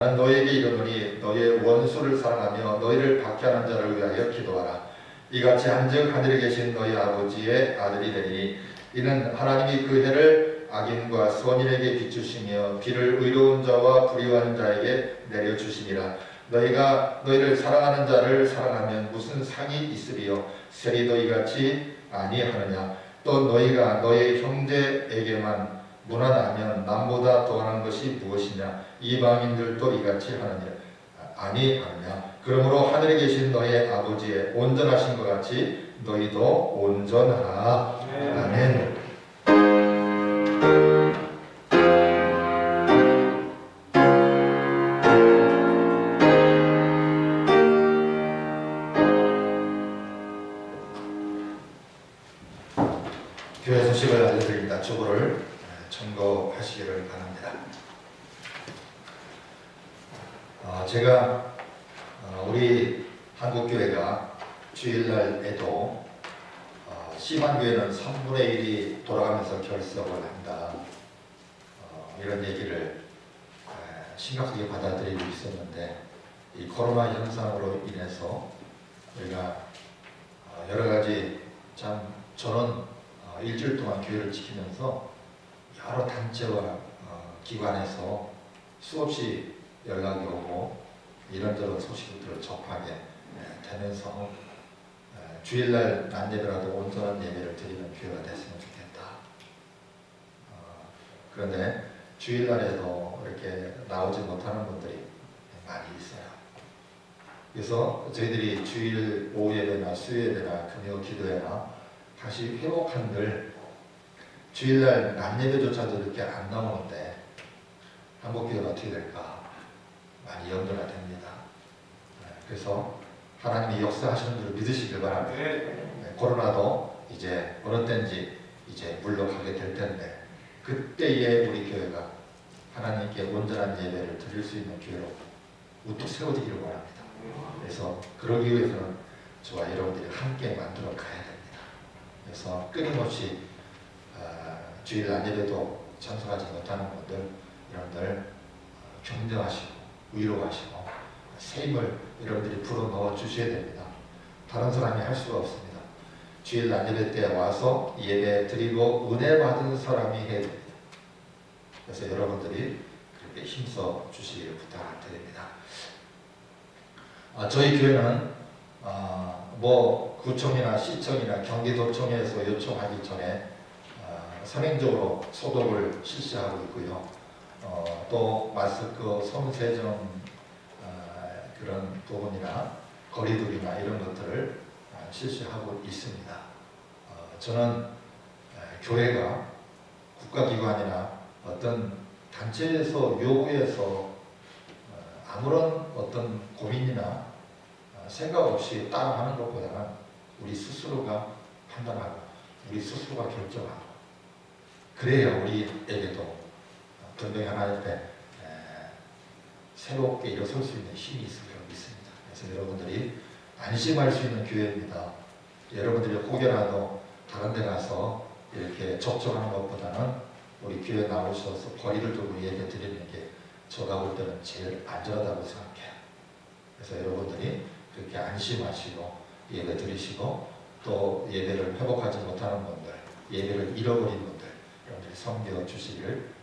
나는 너희에게 이르노니 너희의 원수를 사랑하며 너희를 박해하는 자를 위하여 기도하라. 이같이 한즉 하늘에 계신 너희 아버지의 아들이 되리니 이는 하나님이 그 해를 악인과 선인에게 비추시며 비를 의로운 자와 불의한 자에게 내려주시니라. 너희가 너희를 사랑하는 자를 사랑하면 무슨 상이 있으리요? 세리도 이같이 아니하느냐? 또 너희가 너희 형제에게만 무난하면 남보다 더하는 것이 무엇이냐? 이방인들도 이같이 하느니라. 아니하느냐? 그러므로 하늘에 계신 너희 아버지의 온전하신 것 같이 너희도 온전하라. 아멘. 교회 소식을 알려드립니다. 주보를 참고하시기를 바랍니다. 제가 우리 한국교회가 주일날에도 심한교회는 3분의 1이 돌아가면서 결석을 한다, 이런 얘기를 심각하게 받아들이고 있었는데, 이 코로나 현상으로 인해서 우리가 여러 가지 저는 일주일 동안 교회를 지키면서 여러 단체와 기관에서 수없이 연락이 오고 이런저런 소식들을 접하게 되면서 주일날 낮 예배라도 온전한 예배를 드리는 교회가 됐으면 좋겠다. 그런데 주일날에도 이렇게 나오지 못하는 분들이 많이 있어요. 그래서 저희들이 주일 오후 예배나 수요 예배나 금요 기도회나 다시 회복한들 주일날 낮 예배조차도 이렇게 안 나오는데 한국교회가 어떻게 될까 많이 염려가 됩니다. 그래서 하나님이 역사하시는 줄을 믿으시길 바랍니다. 코로나도 이제 어느 때인지 이제 물러가게 될 텐데, 그때에 우리 교회가 하나님께 온전한 예배를 드릴 수 있는 교회로 우뚝 세워지기를 바랍니다. 그래서 그러기 위해서는 저와 여러분들이 함께 만들어 가야 됩니다. 그래서 끊임없이 주일 낮 예배도 참석하지 못하는 분들, 여러분들 격려하시고 위로하시고 새 힘을 여러분들이 불어넣어 주셔야 됩니다. 다른 사람이 할 수가 없습니다. 주일 낮 예배 때 와서 예배 드리고 은혜 받은 사람이 해야 됩니다. 그래서 여러분들이 그렇게 힘써 주시기를 부탁드립니다. 저희 교회는 구청이나 시청이나 경기도청에서 요청하기 전에 선행적으로 소독을 실시하고 있고요. 또 마스크, 손세정 그런 부분이나 거리두기나 이런 것들을 실시하고 있습니다. 저는 교회가 국가기관이나 어떤 단체에서 요구해서 아무런 어떤 고민이나 생각 없이 따라하는 것보다는 우리 스스로가 판단하고 우리 스스로가 결정하고 그래야 우리에게도 분명히 하나님 앞에 새롭게 일어설 수 있는 힘이 있을 거라고 믿습니다. 그래서 여러분들이 안심할 수 있는 교회입니다. 여러분들이 혹여라도 다른 데 가서 이렇게 접촉하는 것보다는 우리 교회 나오셔서 거리를 두고 예배 드리는 게 제가 볼 때는 제일 안전하다고 생각해요. 그래서 여러분들이 그렇게 안심하시고 예배 드리시고 또 예배를 회복하지 못하는 분들, 예배를 잃어버린 분들, 여러분들이 섬겨 주시기를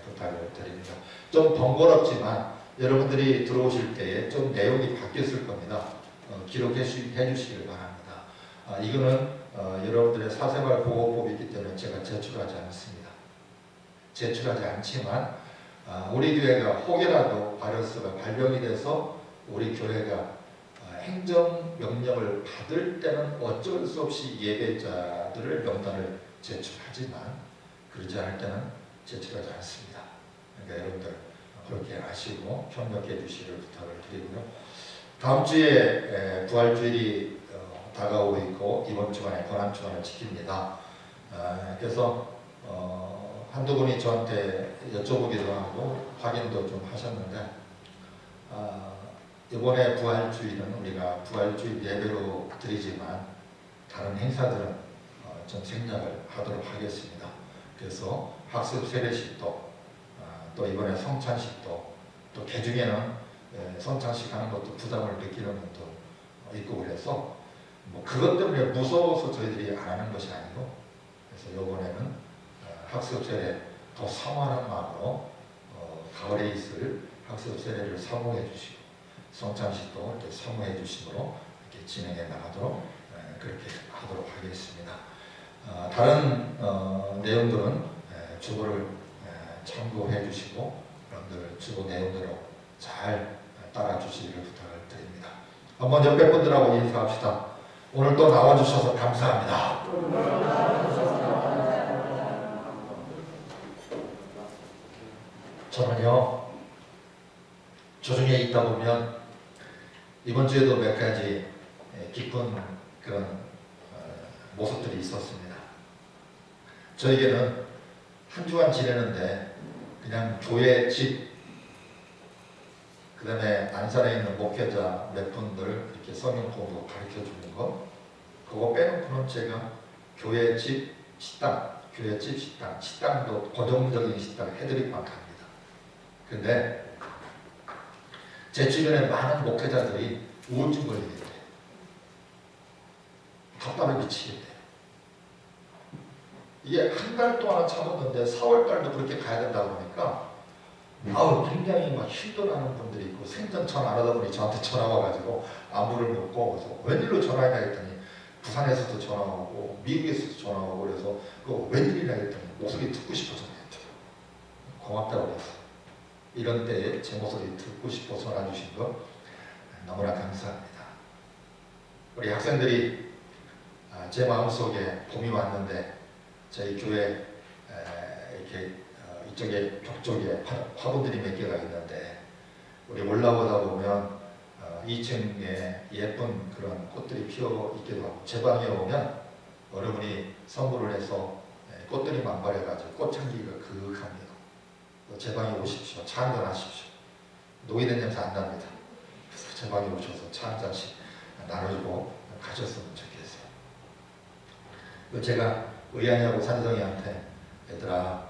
부탁을 드립니다. 좀 번거롭지만 여러분들이 들어오실 때에 좀 내용이 바뀌었을 겁니다. 기록해 주시기를 바랍니다. 이거는 여러분들의 사생활 보호법이기 때문에 제가 제출하지 않습니다. 제출하지 않지만 우리 교회가 혹여라도 바이러스가 발병이 돼서 우리 교회가 행정명령을 받을 때는 어쩔 수 없이 예배자들을 명단을 제출하지만 그러지 않을 때는 제출하지 않습니다. 그러니까 여러분들 그렇게 아시고 협력해 주시기를 부탁을 드리고요. 다음 주에 부활주일이 다가오고 있고 이번 주간에 고난주간을 지킵니다. 그래서 한두 분이 저한테 여쭤보기도 하고 확인도 좀 하셨는데 이번에 부활주일은 우리가 부활주일 예배로 드리지만 다른 행사들은 좀 생략을 하도록 하겠습니다. 그래서 학습 세례식도 또 이번에 성찬식도 또 개중에는 성찬식 하는 것도 부담을 느끼는 분도 있고 그래서 뭐 그것 때문에 무서워서 저희들이 안 하는 것이 아니고 그래서 이번에는 학습 세례 더 사모하는 마음으로 가을에 있을 학습 세례를 사모해 주시고 성찬식도 이렇게 사모해 주심으로 이렇게 진행해 나가도록 그렇게 하도록 하겠습니다. 다른 내용들은 주보를 참고해 주시고 여러분들 주보 내용대로 잘 따라 주시기를 부탁을 드립니다. 한번 옆에 분들하고 인사합시다. 오늘 또 나와주셔서 감사합니다. 저는요, 조중에 있다 보면 이번 주에도 몇 가지 기쁜 그런 모습들이 있었습니다. 저에게는 한 주간 지내는데 그냥 교회 집, 그 다음에 안산에 있는 목회자 몇 분들 이렇게 성경 공부 가르쳐 주는 거, 그거 빼놓고는 제가 교회 집 식당, 교회 집 식당, 식당도 고정적인 식당 해드리고만 갑니다. 근데 제 주변에 많은 목회자들이 우울증 걸리게 돼요. 답답해 미치게 돼요. 이게 한 달 동안 참았는데 4월달도 그렇게 가야 된다고 하니까 굉장히 막 힘들어하는 분들이 있고 생전 전화 안 하다 보니 저한테 전화 와가지고 안부를 묻고 그래서 웬일로 전화했나 했더니 부산에서도 전화 오고 미국에서도 전화 오고 그래서 그거 웬일이냐 했더니 목소리 듣고 싶어서 전화했대요. 고맙다고 그랬어. 이런 때에 제 목소리 듣고 싶어 전화 주신 거 너무나 감사합니다. 우리 학생들이 제 마음속에 봄이 왔는데 저희 교회 이렇게 이쪽에 벽 쪽에 화분들이 몇 개가 있는데 우리 올라오다 보면 2층에 예쁜 그런 꽃들이 피어 있기도 하고 제 방에 오면 여러분이 선물을 해서 꽃들이 만발해가지고 꽃향기가 그윽합니다. 제 방에 오십시오. 차 한잔 하십시오. 노이된 냄새 안 납니다. 그래서 제 방에 오셔서 차 한 잔씩 나눠주고 가셨으면 좋겠어요. 제가 의안이하고 산성이한테 얘들아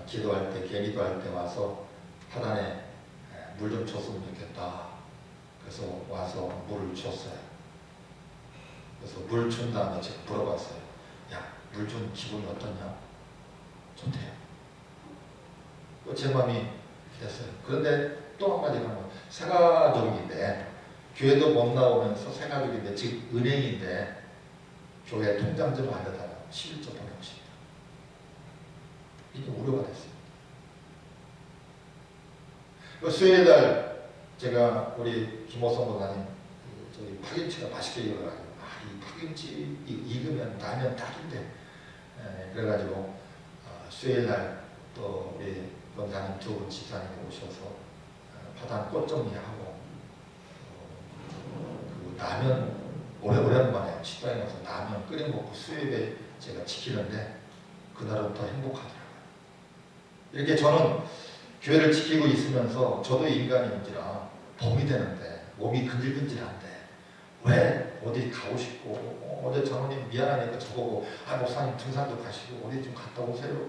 기도할 때, 개기도할 때 와서 하단에 물 좀 줬으면 좋겠다. 그래서 와서 물을 줬어요. 그래서 물 준 다음에 제가 물어봤어요. 야, 물 준 기분이 어떠냐? 좋대요. 제 마음이 됐어요. 그런데 또 한 가지가 새가족인데 교회도 못 나오면서 새가족인데 지금 은행인데 교회 통장 좀 알려달라고 11조 보내고 싶다. 이게 우려가 됐어요. 수요일날 제가 우리 김호성 목사님 저기 파김치가 맛있게 익어가지고 이 파김치 익으면 라면 딱인데 그래가지고 수요일날 또 우리 권사님 두 분 집사님이 오셔서 파단 꽃 정리하고 그 라면 오랜만에 식당에 가서 라면 끓여 먹고 수요일에 제가 지키는데 그날은 더 행복하더라고요. 이렇게 저는 교회를 지키고 있으면서 저도 인간인지라 봄이 되는데 몸이 근질근질한데 왜 어디 가고 싶고 어제 장로님 미안하니까 저보고 목사님 등산도 가시고 어디 좀 갔다 오세요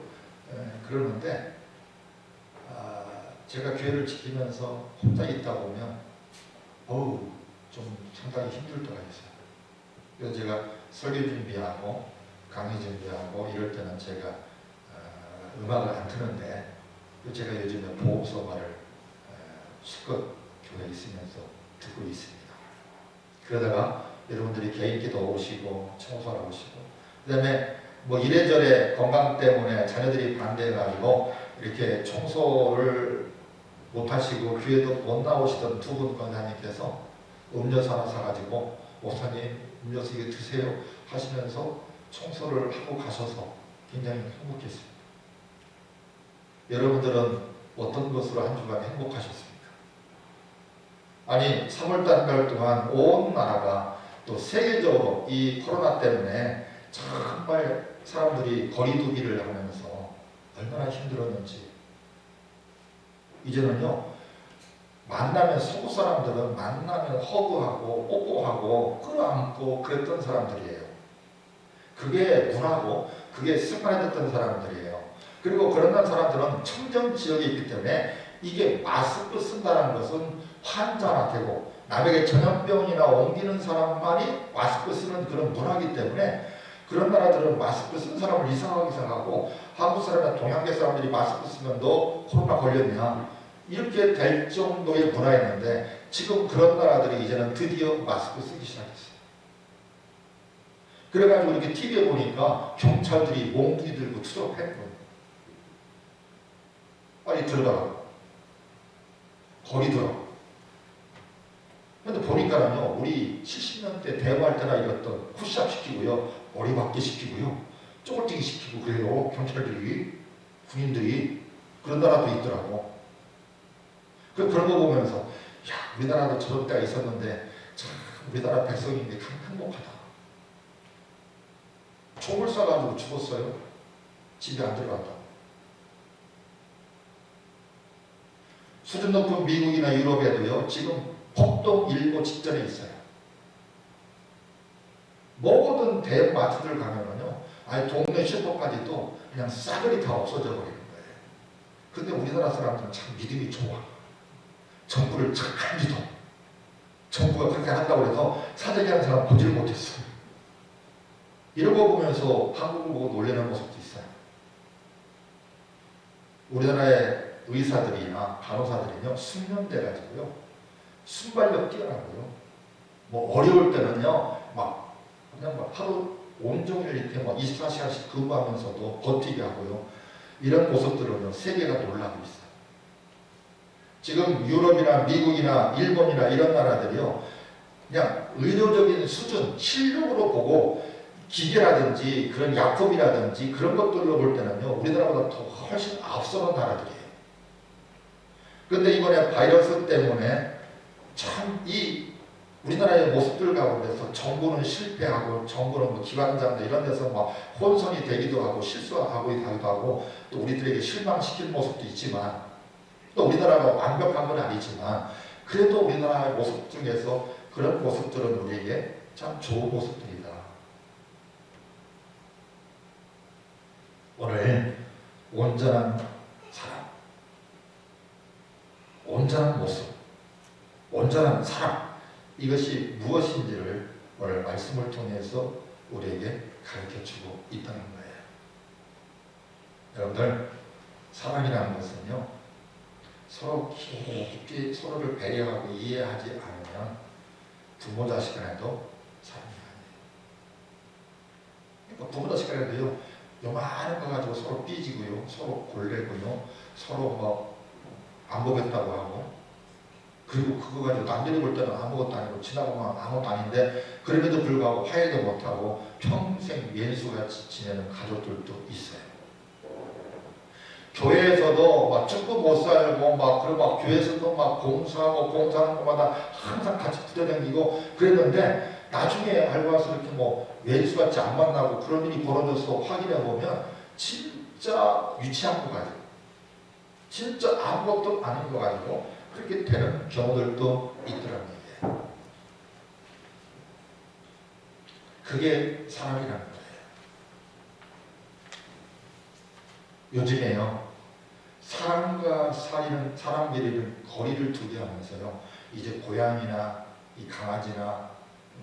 그러는데 제가 교회를 지키면서 혼자 있다 보면 좀 상당히 힘들 때가 있어요. 그래서 제가 설교 준비하고 강의 준비하고 이럴 때는 제가 음악을 안 트는데 제가 요즘에 보험소가를 실컷 교회에 있으면서 듣고 있습니다. 그러다가 여러분들이 개인기도 오시고 청소하러 오시고 그 다음에 뭐 이래저래 건강 때문에 자녀들이 반대해가지고 이렇게 청소를 못하시고 교회도 못 나오시던 두 분 권사님께서 음료수 하나 사가지고 목사님 음료수 이거 드세요 하시면서 청소를 하고 가셔서 굉장히 행복했습니다. 여러분들은 어떤 것으로 한 주간 행복하셨습니까? 아니 3월달 한 달 동안 온 나라가 또 세계적으로 이 코로나 때문에 정말 사람들이 거리두기를 하면서 얼마나 힘들었는지 이제는요 만나면 서구 사람들은 만나면 허그하고 뽀뽀하고 끌어안고 그랬던 사람들이에요. 그게 문화고 그게 습관해졌던 사람들이에요. 그리고 그런 사람들은 청정 지역에 있기 때문에 이게 마스크 쓴다는 것은 환자한테고 남에게 전염병이나 옮기는 사람만이 마스크 쓰는 그런 문화이기 때문에 그런 나라들은 마스크 쓴 사람을 이상하게 생각하고 한국 사람이나 동양계 사람들이 마스크 쓰면 너 코로나 걸렸냐 이렇게 될 정도의 문화였는데 지금 그런 나라들이 이제는 드디어 마스크 쓰기 시작했어요. 그래가지고 이렇게 TV에 보니까 경찰들이 몽둥이 들고 투정하는 거예요. 빨리 들어가라. 거리 들어. 근데 보니까는요, 우리 70년대 대구할 때나 이랬던 푸시업 시키고요, 머리 박기 시키고요, 쪼글뛰기 시키고 그래요. 경찰들이, 군인들이 그런 나라도 있더라고. 그런 거 보면서 야, 우리나라도 저런 때가 있었는데 참 우리나라 백성인데 참 행복하다. 총을 쏴가지고 죽었어요. 집에 안 들어갔다. 수준 높은 미국이나 유럽에도요, 지금 폭동 일고 직전에 있어요. 모든 대마트들 가면은요, 아니 동네 슈퍼까지도 그냥 싸그리 다 없어져 버리는 거예요. 근데 우리나라 사람들은 참 믿음이 좋아. 정부를 착한 믿어. 정부가 그렇게 한다고 해서 사재기 하는 사람 보지를 못했어요. 이런 거 보면서 한국을 보고 놀라는 모습도 있어요. 우리나라의 의사들이나 간호사들이요, 숙련돼 가지고요, 순발력 뛰어나고요, 뭐 어려울 때는요, 그냥 하루 온종일 이렇게 24시간씩 근무하면서도 버티게 하고요, 이런 모습들은요, 세계가 놀라고 있어요. 지금 유럽이나 미국이나 일본이나 이런 나라들이요, 그냥 의료적인 수준, 실력으로 보고 기계라든지 그런 약품이라든지 그런 것들로 볼 때는요, 우리나라보다 더 훨씬 앞서는 나라들이에요. 그런데 이번에 바이러스 때문에 참 이 우리나라의 모습들 가운데서 정부는 실패하고 정부는 뭐 기관장들 이런 데서 막 혼선이 되기도 하고 실수하고 하기도 하고 또 우리들에게 실망시킬 모습도 있지만 또 우리나라가 완벽한 건 아니지만 그래도 우리나라의 모습 중에서 그런 모습들은 우리에게 참 좋은 모습들이다. 오늘 온전한 사람, 온전한 모습, 온전한 사람, 이것이 무엇인지를 오늘 말씀을 통해서 우리에게 가르쳐주고 있다는 거예요. 여러분들, 사랑이라는 것은요, 서로 깊이 서로를 배려하고 이해하지 않으면 부모 자식 간에도 사랑이 아니에요. 그러니까 부모 자식 간에도요, 요만한 거 가지고 서로 삐지고요, 서로 골래고요, 서로 안 보겠다고 하고, 그리고 그거 가지고 남들이 볼 때는 아무것도 아니고 지나가면 아무것도 아닌데 그럼에도 불구하고 화해도 못하고 평생 왼수같이 지내는 가족들도 있어요. 교회에서도 축구 못 살고 그리고 교회에서도 공사하고 공사하는 것마다 항상 같이 붙어다니고 그랬는데 나중에 알고 와서 이렇게 왼수같이 안 만나고 그런 일이 벌어져서 확인해 보면 진짜 유치한 거 가지고 진짜 아무것도 아닌 거 가지고 그렇게 되는 경우들도 있더라는 얘기예요. 그게 사람이라는 거예요. 요즘에요, 사람과 사람끼리는 거리를 두게 하면서요, 이제 고양이나 이 강아지나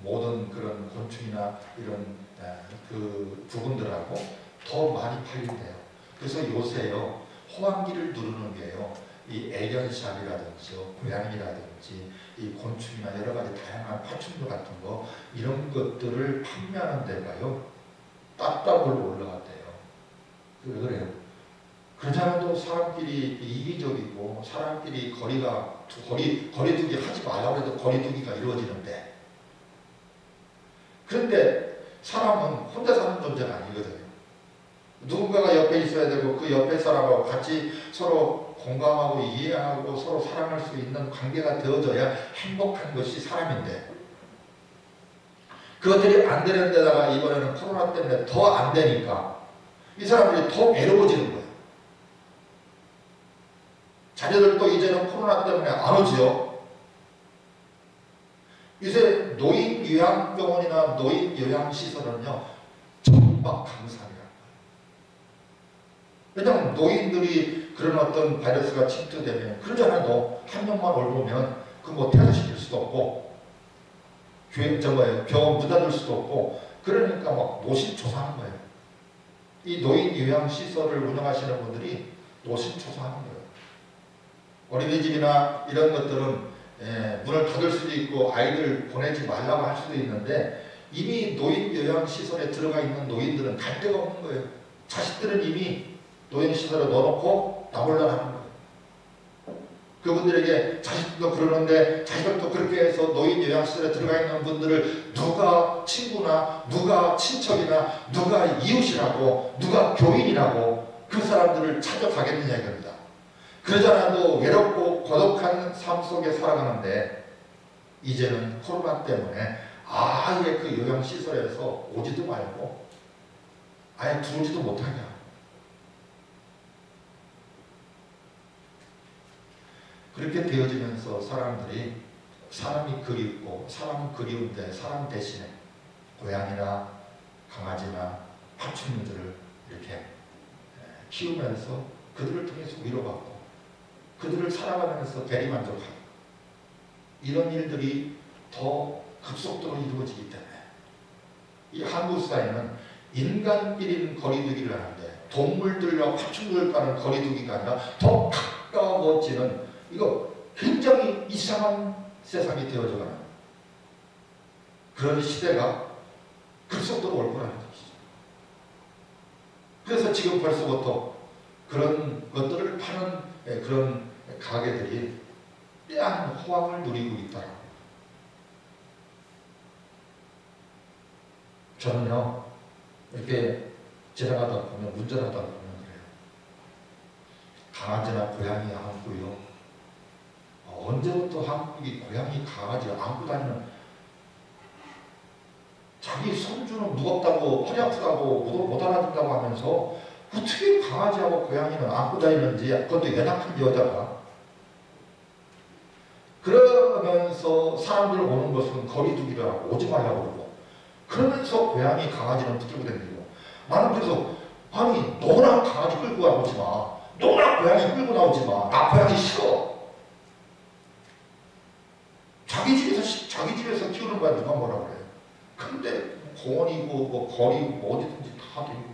모든 그런 곤충이나 이런 그 부분들하고 더 많이 팔린대요. 그래서 요새요, 호황기를 누르는 게요, 이 애견샵이라든지 고양이라든지 이 곤충이나 여러 가지 다양한 파충류 같은 거 이런 것들을 판매하는 데가요, 따따블로 올라갔대요. 왜 그래요? 그렇잖아도 사람끼리 이기적이고 사람끼리 거리두기 하지 말라고 해도 거리두기가 이루어지는데, 그런데 사람은 혼자 사는 존재가 아니거든요. 누군가가 옆에 있어야 되고 그 옆에 사람하고 같이 서로 공감하고 이해하고 서로 사랑할 수 있는 관계가 되어져야 행복한 것이 사람인데, 그것들이 안 되는 데다가 이번에는 코로나 때문에 더 안 되니까 이 사람들이 더 외로워지는 거예요. 자녀들도 이제는 코로나 때문에 안 오지요. 요새 노인 요양병원이나 노인 요양시설은요, 전박 강산이라는 거예요. 왜냐하면 노인들이 그런 어떤 바이러스가 침투되면 그러잖아도 한 명만 올보면 그 뭐 퇴소시킬 수도 없고 병원 문 닫을 수도 없고 그러니까 막 노심초사하는 거예요. 이 노인 요양시설을 운영하시는 분들이 노심초사하는 거예요. 어린이집이나 이런 것들은 문을 닫을 수도 있고 아이들 보내지 말라고 할 수도 있는데 이미 노인 요양시설에 들어가 있는 노인들은 갈 데가 없는 거예요. 자식들은 이미 노인시설에 넣어놓고 나몰라 하는 거예요. 그분들에게 자식들도 그러는데 자식들도 그렇게 해서 노인 요양시설에 들어가 있는 분들을 누가 친구나 누가 친척이나 누가 이웃이라고 누가 교인이라고 그 사람들을 찾아가겠느냐 이겁니다. 그러지 않아도 외롭고 고독한 삶 속에 살아가는데 이제는 코로나 때문에 아예 그 요양시설에서 오지도 말고 아예 들어오지도 못하게 하고 그렇게 되어지면서 사람이 그립고 사람은 그리운데 사람 대신에 고양이나 강아지나 파충류들을 이렇게 키우면서 그들을 통해서 위로받고 그들을 살아가면서 대리만족하고 이런 일들이 더 급속도로 이루어지기 때문에 이 한국 사회는 인간끼리는 거리두기를 하는데 동물들과 파충류들과는 거리두기가 아니라 더 가까워지는 이거 굉장히 이상한 세상이 되어져가는 그런 시대가 급속도로 올 거라는 것이죠. 그래서 지금 벌써부터 그런 것들을 파는 그런 가게들이 빼앗는 호황을 누리고 있다라고. 저는요 이렇게 지나가다 보면 운전하다 보면 그래요. 강아지나 고양이 안고요. 언제부터 한국이 고양이 강아지 안고 다니는 자기 손주는 무겁다고 허리 아프다고 못 안아준다고 하면서 어떻게 강아지하고 고양이는 안고 다니는지 그것도 연약한 여자가 그러면서 사람들 오는 것은 거리두기를 하고 오지 말라고 그러고 그러면서 고양이 강아지는 붙들고 다니고 나는 그래서 아니 너나 강아지 끌고 나오지 마 너나 고양이 끌고 나오지 마나 고양이 싫어 자기 집에서 키우는 거야 누가 뭐라 그래 근데 공원이고 뭐 거리고 뭐 어디든지 다 되고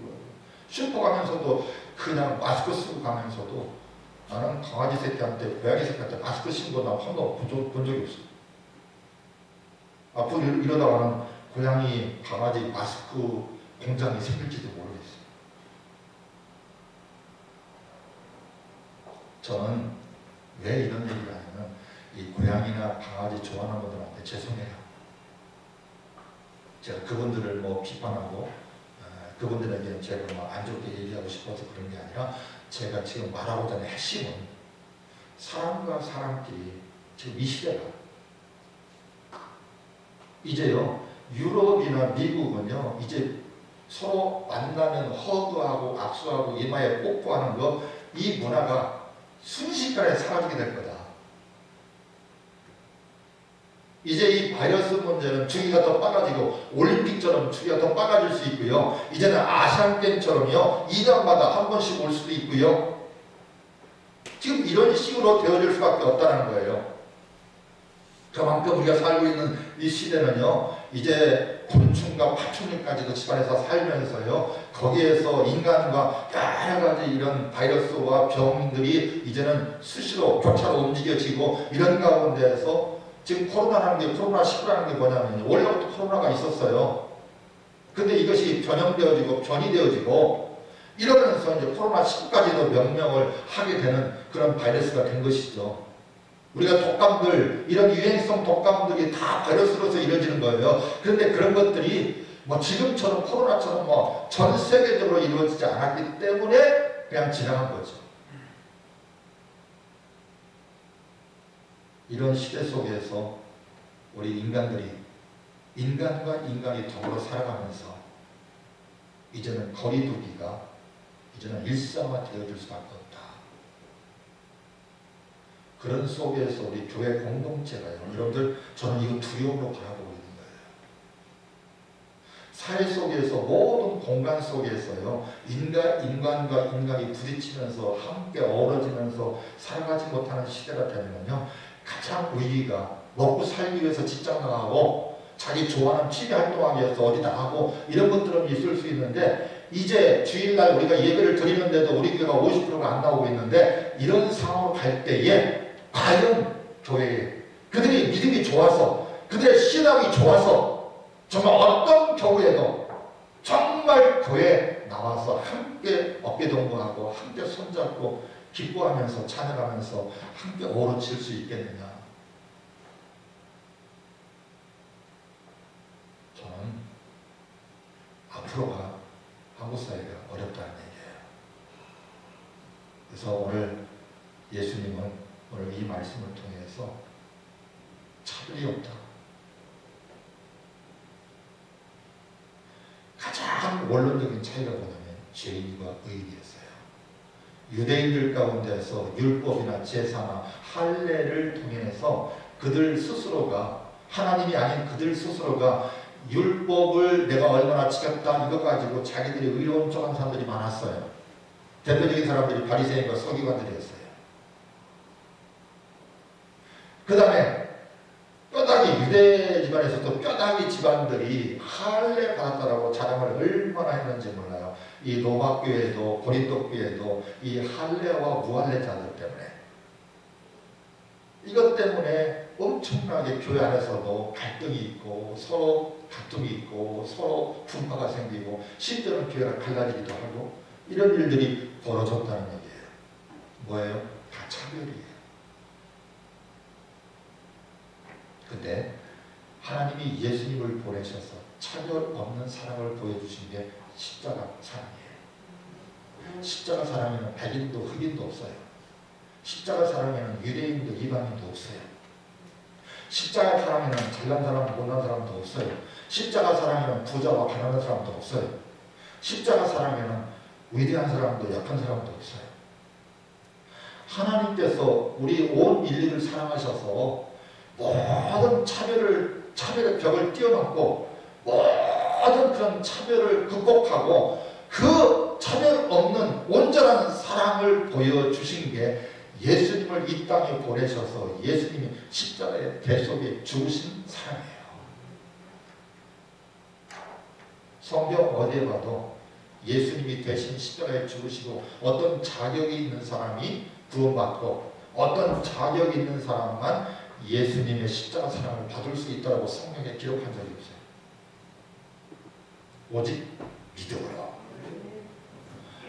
슈퍼 가면서도 그냥 마스크 쓰고 가면서도 나는 강아지 새끼한테 고양이 새끼한테 마스크 쓴 거 나 한 번도 본 적이 없어. 앞으로 이러다가는 고양이 강아지 마스크 공장이 생길지도 모르겠어요. 저는 왜 이런 얘기를 하냐면 이 고양이나 강아지 좋아하는 분들한테 죄송해요. 제가 그분들을 뭐 비판하고 그분들에게 제가 뭐 안 좋게 얘기하고 싶어서 그런 게 아니라 제가 지금 말하고자 하는 핵심은 사람과 사람끼리 지금 이 시대가 이제요 유럽이나 미국은요 이제 서로 만나면 허그하고 악수하고 이마에 뽀뽀하는 거 이 문화가 순식간에 사라지게 될 거다. 이제 이 바이러스 문제는 주기가 더 빨라지고 올림픽처럼 주기가 더 빨라질 수 있고요. 이제는 아시안게임처럼요 2년마다 한 번씩 올 수도 있고요. 지금 이런 식으로 되어질 수밖에 없다는 거예요. 그만큼 우리가 살고 있는 이 시대는요 이제 곤충과 파충류까지도 집안에서 살면서요 거기에서 인간과 여러 가지 이런 바이러스와 병들이 이제는 수시로 교차로 움직여지고 이런 가운데에서 지금 코로나라는 게 코로나19라는 게 뭐냐면 원래부터 코로나가 있었어요. 근데 이것이 변형되어지고 변이되어지고 이러면서 이제 코로나19까지도 명명을 하게 되는 그런 바이러스가 된 것이죠. 우리가 독감들 이런 유행성 독감들이 다 바이러스로서 이루어지는 거예요. 그런데 그런 것들이 뭐 지금처럼 코로나처럼 뭐 전 세계적으로 이루어지지 않았기 때문에 그냥 지나간 거죠. 이런 시대 속에서 우리 인간들이 인간과 인간이 더불어 살아가면서 이제는 거리두기가 이제는 일상화 되어질 수밖에 없다. 그런 속에서 우리 교회 공동체가요. 여러분들 저는 이거 두려움으로 바라보고 있는 거예요. 사회 속에서 모든 공간 속에서요 인간과 인간이 부딪히면서 함께 어우러지면서 살아가지 못하는 시대가 되면요 가장 위기가 먹고 살기 위해서 직장 나가고 자기 좋아하는 취미 활동하기 위해서 어디 나가고 이런 것들은 있을 수 있는데 이제 주일날 우리가 예배를 드리는데도 우리 교회가 50%가 안 나오고 있는데 이런 상황으로 갈 때에 과연 교회에 그들이 믿음이 좋아서 그들의 신앙이 좋아서 정말 어떤 경우에도 정말 교회에 나와서 함께 어깨동무하고 함께 손잡고 기뻐하면서 찬양하면서 함께 어우러질 수 있겠느냐. 저는 앞으로가 한국 사회가 어렵다는 얘기예요. 그래서 오늘 예수님은 오늘 이 말씀을 통해서 차별이 없다. 가장 원론적인 차이가 뭐냐면 죄인과 의인이었어요. 유대인들 가운데서 율법이나 제사나 할례를 통해서 그들 스스로가 하나님이 아닌 그들 스스로가 율법을 내가 얼마나 지켰다 이거 가지고 자기들이 의로운 척한 사람들이 많았어요. 대표적인 사람들이 바리새인과 서기관들이었어요. 그 다음에 뼈다귀 유대 집안에서도 뼈다귀 집안들이 할례 받았다라고 자랑을 얼마나 했는지 몰라요. 이 로마 교회도 고린도 교회도 이 할례와 무할례자들 때문에 이것 때문에 엄청나게 교회 안에서도 갈등이 있고 서로 다툼이 있고 서로 분파가 생기고 심지어는 교회가 갈라지기도 하고 이런 일들이 벌어졌다는 얘기예요. 뭐예요? 다 차별이에요. 근데 하나님이 예수님을 보내셔서 차별 없는 사랑을 보여주신 게 십자가 사랑이에요. 십자가 사랑에는 백인도 흑인도 없어요. 십자가 사랑에는 유대인도 이방인도 없어요. 십자가 사랑에는 잘난 사람 못난 사람도 없어요. 십자가 사랑에는 부자와 가난한 사람도 없어요. 십자가 사랑에는 위대한 사람도 약한 사람도 없어요. 하나님께서 우리 온 인류를 사랑하셔서 모든 차별의 벽을 뛰어넘고 모든 그런 차별을 극복하고 그 차별 없는 온전한 사랑을 보여주신 게 예수님을 이 땅에 보내셔서 예수님이 십자가의 대속에 죽으신 사랑이에요. 성경 어디에 봐도 예수님이 대신 십자가에 죽으시고 어떤 자격이 있는 사람이 구원받고 어떤 자격이 있는 사람만 예수님의 십자가 사랑을 받을 수 있다고 성경에 기록한 적이 없어요. 오직 믿음으로.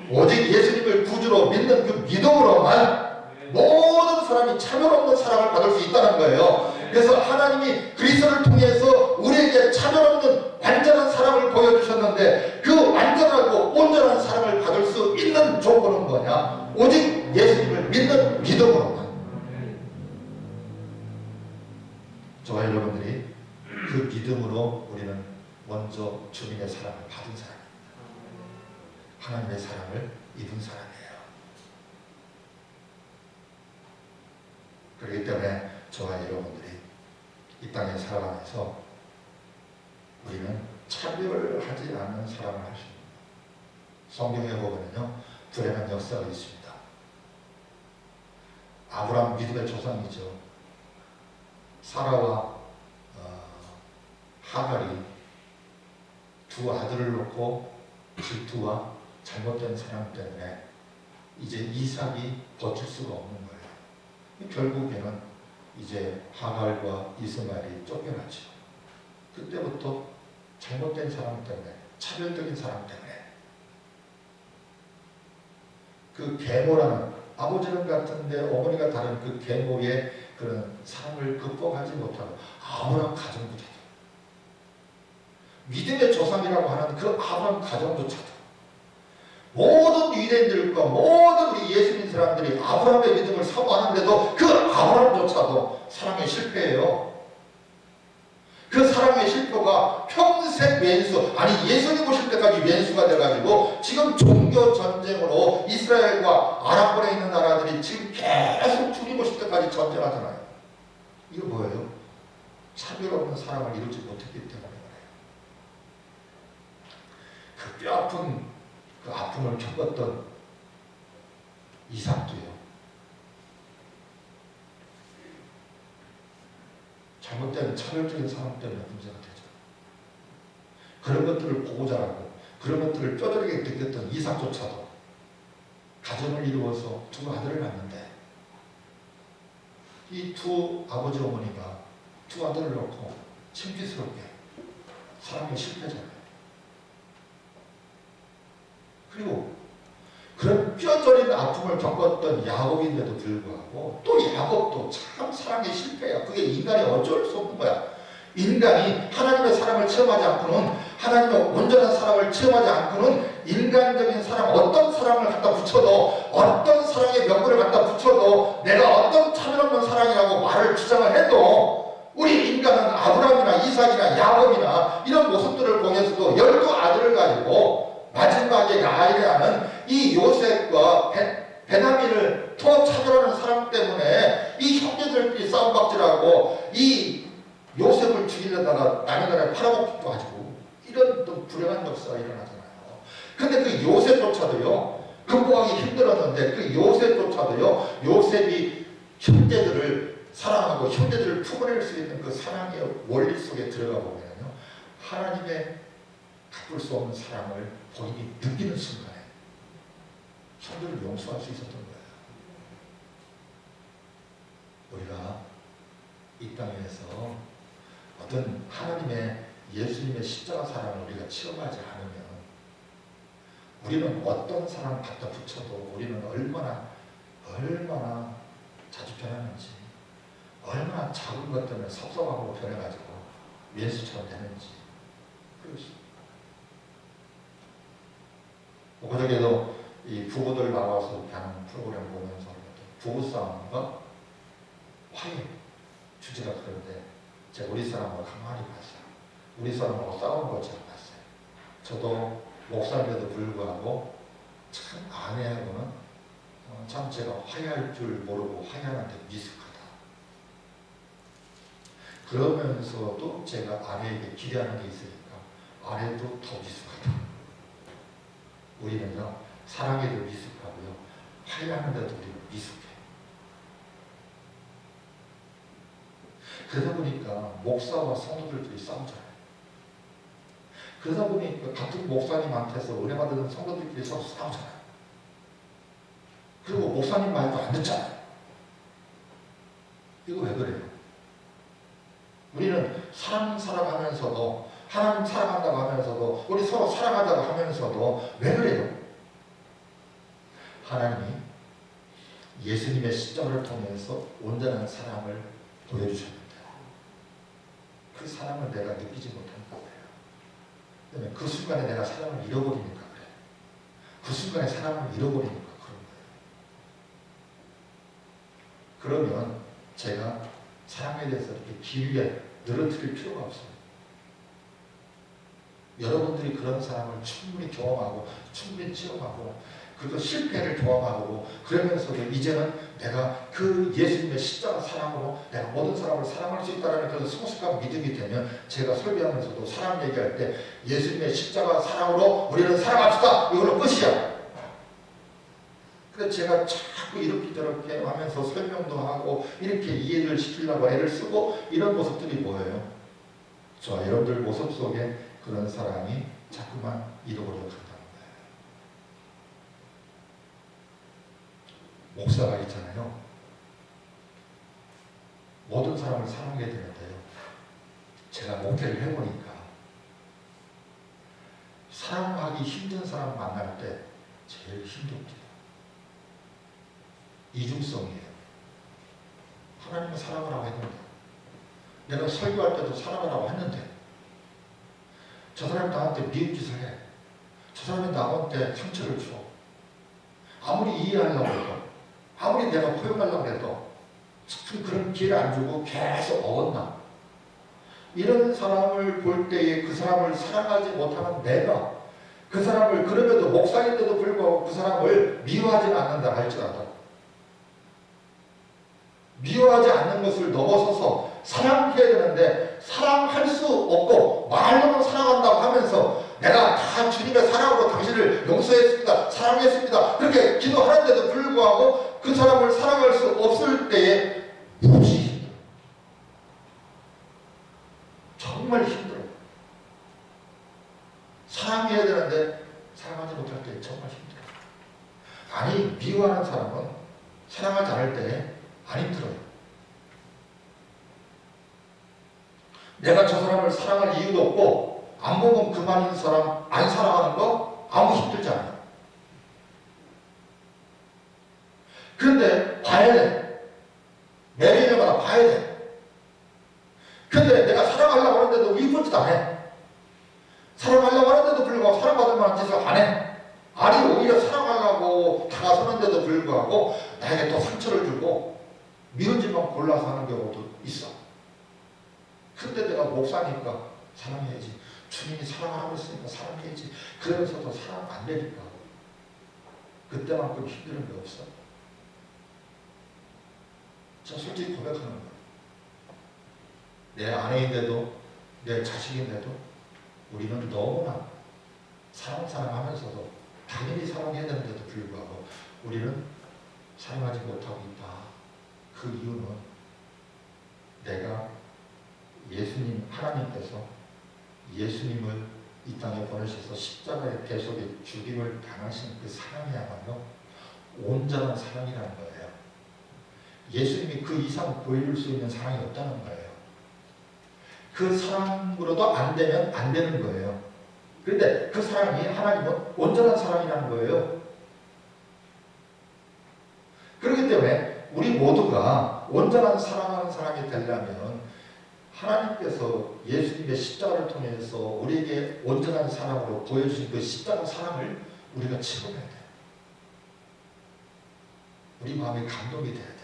오직 예수님을 구주로 믿는 그 믿음으로만 모든 사람이 차별 없는 사랑을 받을 수 있다는 거예요. 그래서 하나님이 그리스도를 통해서 우리에게 차별 없는 완전한 사랑을 보여주셨는데 그 완전하고 온전한 사랑을 받을 수 있는 조건은 뭐냐? 오직 예수님을 믿는 믿음으로만. 저와 여러분들이 그 믿음으로 우리는 먼저 주님의 사랑을 받은 사람입니다. 하나님의 사랑을 입은 사람이에요. 그렇기 때문에 저와 여러분들이 이 땅에 살아가면서 우리는 차별하지 않는 사랑을 할 수 있습니다. 성경에 보면요 불행한 역사가 있습니다. 아브라함 믿음의 조상이죠. 사라와 하갈이 두 아들을 놓고 질투와 잘못된 사랑 때문에 이제 이삭이 버틸 수가 없는 거예요. 결국에는 이제 하갈과 이스마엘이 쫓겨나죠. 그때부터 잘못된 사랑 때문에 차별적인 사랑 때문에 그 계모라는 아버지는 같은데 어머니가 다른 그 계모의 그런 사랑을 극복하지 못하고 아브라함 가정부자도 믿음의 조상이라고 하는 그 아브라함 가정조차도 모든 유대인들과 모든 우리 예수 믿는 사람들이 아브라함의 믿음을 사모하는데도 그 아브라함조차도 사랑에 실패해요. 그 사랑의 실패가 평생 왼수, 아니 예수님 오실 때까지 왼수가 돼가지고 지금 종교 전쟁으로 이스라엘과 아랍권에 있는 나라들이 지금 계속 주님 오실 때까지 전쟁하잖아요. 이거 뭐예요? 차별 없는 사랑을 이루지 못했기 때문에 그래요. 아픈 그 아픔을 겪었던 이삭도요. 잘못된 차별적인 사람 때문에 문제가 되죠. 그런 것들을 보고 자라고 그런 것들을 뼈저리게 느꼈던 이삭조차도 가정을 이루어서 두 아들을 낳는데 이 두 아버지 어머니가 두 아들을 놓고 창피스럽게 사랑에 실패잖아요. 그리고 그런 뼈저린 아픔을 겪었던 야곱인데도 불구하고 또 야곱도 참 사랑에 실패해요. 그게 인간이 어쩔 수 없는 거야. 인간이 하나님의 사랑을 체험하지 않고는 하나님의 온전한 사랑을 체험하지 않고는 인간적인 사랑, 어떤 사랑을 갖다 붙여도 어떤 사랑의 명분을 갖다 붙여도 내가 어떤 차별없는 사랑이라고 말을 주장을 해도 우리 인간은 아브라함이나 이삭이나 야곱이나 이런 모습들을 보면서도 12아들을 가지고 마지막에 라헬이라는 이 요셉과 베냐민을 더 차별하는 사람 때문에 이 형제들끼리 싸움박질하고 이 요셉을 죽이려다가 남의 나라에 팔아먹기도 하고 이런 또 불행한 역사가 일어나잖아요. 근데 그 요셉조차도요, 극복하기 힘들었는데 그 요셉조차도요, 요셉이 형제들을 사랑하고 형제들을 품어낼 수 있는 그 사랑의 원리 속에 들어가 보면요, 하나님의 갚을 수 없는 사랑을 본인이 느끼는 순간에 형제를 용서할 수 있었던 거예요. 우리가 이 땅에서 어떤 하나님의 예수님의 십자가 사랑을 우리가 체험하지 않으면 우리는 어떤 사랑 갖다 붙여도 우리는 얼마나 자주 변하는지, 얼마나 작은 것 때문에 섭섭하고 변해가지고 예수처럼 되는지. 그저께도 이 부부들 나와서 하는 프로그램 보면서 부부싸움과 화해 주제가 그런데 제가 우리 사람하고 가만히 봤어요. 우리 사람하고 싸우는 걸 제가 봤어요. 저도 목사인데도 불구하고 참 아내하고는 참 제가 화해할 줄 모르고 화해하는데 미숙하다. 그러면서도 제가 아내에게 기대하는 게 있으니까 아내도 더 미숙하다. 우리는요, 사랑에도 미숙하고요, 화해하는데도 우리는 미숙해. 그러다 보니까 목사와 성도들끼리 싸우잖아요. 그러다 보니까 같은 목사님한테서 은혜 받는 성도들끼리 서로 싸우잖아요. 그리고 목사님 말도 안 듣잖아요. 이거 왜 그래요? 우리는 사랑하면서도 하나님 사랑한다고 하면서도 우리 서로 사랑하다고 하면서도 왜 그래요? 하나님이 예수님의 십자가를 통해서 온전한 사랑을 보여주셨는데 그 사랑을 내가 느끼지 못한 거예요. 그 순간에 내가 사랑을 잃어버리니까 그래. 그 순간에 사랑을 잃어버리니까 그런 거예요. 그러면 제가 사랑에 대해서 이렇게 길게 늘어뜨릴 필요가 없어요. 여러분들이 그런 사랑을 충분히 경험하고 충분히 체험하고 그리고 실패를 경험하고 그러면서도 이제는 내가 그 예수님의 십자가 사랑으로 내가 모든 사람을 사랑할 수 있다는 그런 성숙한 믿음이 되면 제가 설교하면서도 사랑 얘기할 때 예수님의 십자가 사랑으로 우리는 사랑합시다. 이걸로 끝이야. 그래서 제가 자꾸 이렇게 저렇게 하면서 설명도 하고 이렇게 이해를 시키려고 애를 쓰고 이런 모습들이 보여요. 저 여러분들 모습 속에 그런 사랑이 자꾸만 잃어버려 간다는 거예요. 목사가 있잖아요. 모든 사람을 사랑해야 되는데요. 제가 목회를 해보니까 사랑하기 힘든 사람 만날 때 제일 힘듭니다. 이중성이에요. 하나님은 사랑하라고 했는데 내가 설교할 때도 사랑하라고 했는데 저 사람이 나한테 미운 짓을 해. 저 사람이 나한테 상처를 줘. 아무리 이해하려고 해도 아무리 내가 포용하려고 해도 참 그런 기회를 안 주고 계속 어긋나. 이런 사람을 볼 때에 그 사람을 사랑하지 못하는 내가 그 사람을 그럼에도 목사인데도 불구하고 그 사람을 미워하지 않는다 할지라도 미워하지 않는 것을 넘어서서 사랑해야 되는데 사랑할 수 없고 말로만 사랑한다고 하면서 내가 다 주님의 사랑으로 당신을 용서했습니다, 사랑했습니다, 그렇게 기도하는데도 불구하고 그 사람을 사랑할 수 없을 때에 무지 힘들어요. 정말 힘들어요. 사랑해야 되는데 사랑하지 못할 때 정말 힘들어요. 아니, 미워하는 사람은 사랑하지 않을 때 안 힘들어요. 내가 저 사람을 사랑할 이유도 없고 안 보면 그만인 사람 안 사랑하는 거 아무 힘들지 않아요. 그런데 봐야 돼. 매일마다 봐야 돼. 근데 내가 사랑하려고 하는데도 위선짓 안 해. 사랑하려고 하는데도 불구하고 사랑받을 만한 짓을 안 해. 아니, 오히려 사랑하려고 다가서는데도 불구하고 나에게 또 상처를 주고 미운 짓만 골라서 하는 경우도 있어. 근데 내가 목사니까 사랑해야지, 주님이 사랑하라고 했으니까 사랑해야지, 그러면서도 사랑 안 되니까 그때만큼 힘든 게 없어. 저 솔직히 고백하는 거야. 내 아내인데도 내 자식인데도 우리는 너무나 사랑하면서도 당연히 사랑했는데도 불구하고 우리는 사랑하지 못하고 있다. 그 이유는 내가 예수님, 하나님께서 예수님을 이 땅에 보내셔서 십자가의 대속에 죽임을 당하신 그 사랑이야말로 온전한 사랑이라는 거예요. 예수님이 그 이상 보여줄 수 있는 사랑이 없다는 거예요. 그 사랑으로도 안 되면 안 되는 거예요. 그런데 그 사랑이 하나님은 온전한 사랑이라는 거예요. 그렇기 때문에 우리 모두가 온전한 사랑하는 사람이 되려면 하나님께서 예수님의 십자가를 통해서 우리에게 온전한 사랑으로 보여주신 그 십자가 사랑을 우리가 체험해야 돼요. 우리 마음에 감동이 돼야 돼요.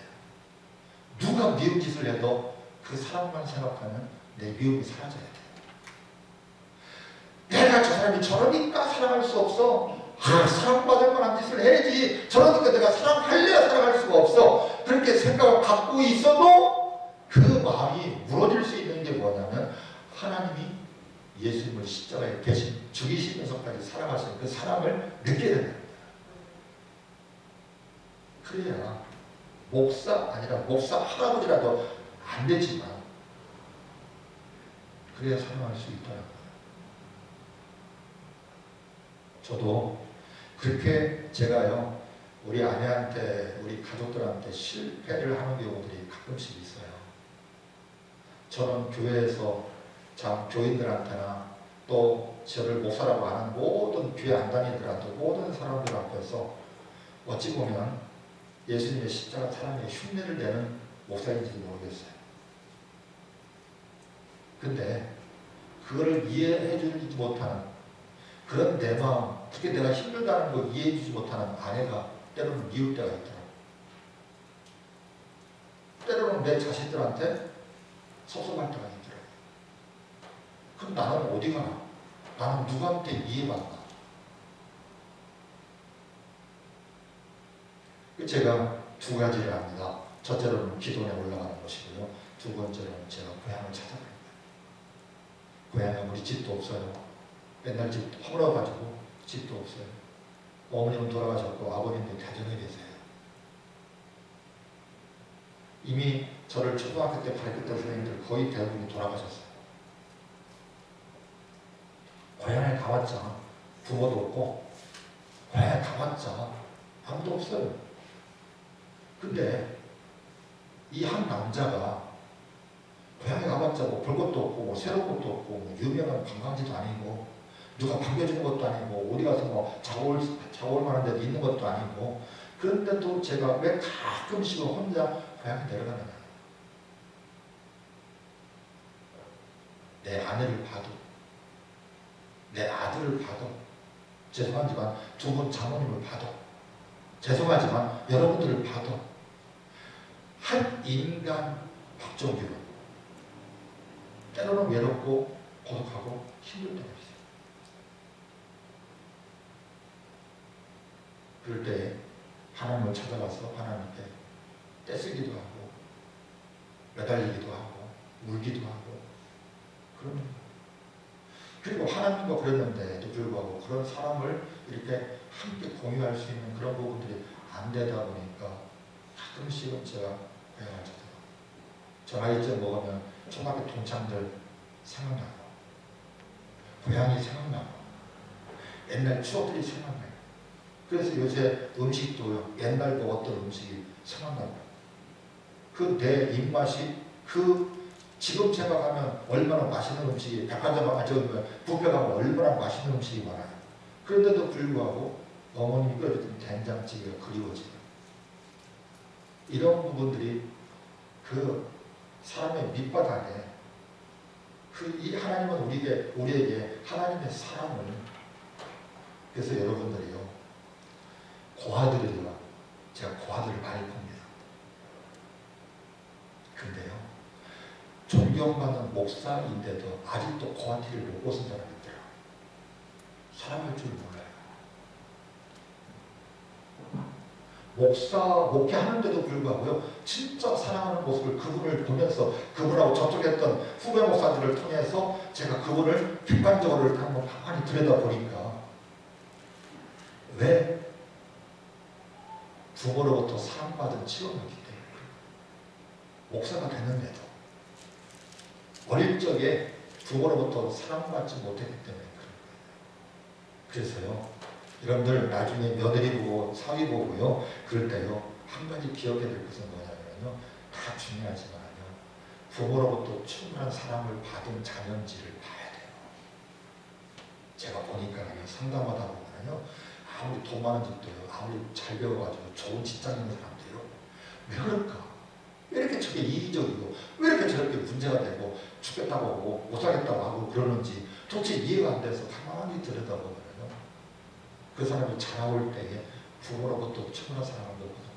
누가 미운 짓을 해도 그 사랑만 생각하면 내 미움이 사라져야 돼요. 내가 저 사람이 저러니까 사랑할 수 없어. 사랑받을 만한 짓을 해야지. 저러니까 내가 사랑할래야 사랑할 수가 없어. 그렇게 생각을 갖고 있어도 그 마음이 무너질 수 있는 게 뭐냐면 하나님이 예수님을 십자가에 대신 죽이시면서까지 사랑하시는 그 사랑을 느끼게 됩니다. 그래야 목사 아니라 목사 할아버지라도 안 되지만 그래야 사랑할 수 있다는 거예요. 저도 그렇게 제가요, 우리 아내한테, 우리 가족들한테 실패를 하는 경우들이 가끔씩 있어요. 저는 교회에서 참 교인들한테나 또 저를 목사라고 하는 모든 교회 안 다니더라도 모든 사람들 앞에서 어찌 보면 예수님의 십자가 사랑에 흉내를 내는 목사인지 모르겠어요. 근데 그거를 이해해 주지 못하는 그런 내 마음, 특히 내가 힘들다는 걸 이해해 주지 못하는 아내가 때로는 미울 때가 있더라고요. 때로는 내 자식들한테 섭섭할 때가 있더라고요. 그럼 나는 어디 가나? 나는 누구한테 이해받나? 제가 두 가지를 합니다. 첫째로는 기도에 올라가는 것이고요. 두 번째로는 제가 고향을 찾아갑니다. 고향에 우리 집도 없어요. 맨날 집 허물어가지고 집도 없어요. 어머님은 돌아가셨고 아버님도 대전에 계세요. 이미 저를 초등학교 때 가르쳤던 선생님들 거의 대부분이 돌아가셨어요. 고향에 가봤자 부모도 없고 고향에 가봤자 아무도 없어요. 근데 이 한 남자가 고향에 가봤자 뭐 볼 것도 없고 뭐 새로운 것도 없고 뭐 유명한 관광지도 아니고 누가 반겨주는 것도 아니고 어디 가서 뭐 자고 올 만한 데도 있는 것도 아니고 그런데도 제가 왜 가끔씩은 혼자 고향에 내려가느냐. 내 아내를 봐도 내 아들을 봐도 죄송하지만 두 분 장모님을 봐도 죄송하지만 여러분들을 봐도 한 인간 박종규로 때로는 외롭고 고독하고 힘들 때가 있어요. 그럴 때 하나님을 찾아가서 하나님께 떼쓰기도 하고 매달리기도 하고 울기도 하고 그러는 거예요. 그리고 하나님과 그랬는데도 불구하고 그런 사람을 이렇게 함께 공유할 수 있는 그런 부분들이 안 되다 보니까 가끔씩은 제가 배워가지고 전화기쯤 먹으면 초등학교 동창들 생각나고 고향이 생각나고 옛날 추억들이 생각나요. 그래서 요새 음식도 옛날 먹었던 음식이 생각나고 그 내 입맛이 지금 생각하면 얼마나 맛있는 음식이 백화점 뷔페 가면 얼마나 맛있는 음식이 많아요. 그런데도 불구하고 어머님이 끓여주던 된장찌개가 그리워지고 이런 부분들이 그 사람의 밑바닥에 이 하나님은 우리에게 하나님의 사랑을 그래서 여러분들이요 고아들이요 제가 고아들을 많이 봅니다. 근데요 존경받는 목사인데도 아직도 고아티를 못 벗은 사람이 있더라고요. 사랑할 줄 몰라요. 목회하는데도 불구하고요 진짜 사랑하는 모습을 그분을 보면서 그분하고 접촉했던 후배 목사들을 통해서 제가 그분을 객관적으로 한번 가만히 들여다보니까 왜 부모로부터 사랑받은 치료였기 때문에 목사가 됐는데도 어릴 적에 부모로부터 사랑받지 못했기 때문에 그런 거예요. 그래서요 여러분들 나중에 며느리 보고 사위 보고요 그럴 때요 한 가지 기억해야 될 것은 뭐냐면요 다 중요하지만요 부모로부터 충분한 사랑을 받은 자녀인지를 봐야 돼요. 제가 보니까요 상담하다 보면요 아무리 돈 많은 집도요 아무리 잘 배워가지고 좋은 직장 있는 사람도요 왜 그럴까? 왜 이렇게 저게 이기적이고 왜 이렇게 저렇게 문제가 되고 죽겠다고 하고 못하겠다고 하고 그러는지 도대체 이해가 안 돼서 가만히 들여다보면요 그 사람이 자라올 때에 부모로부터 충분한 사랑을 못 받았다.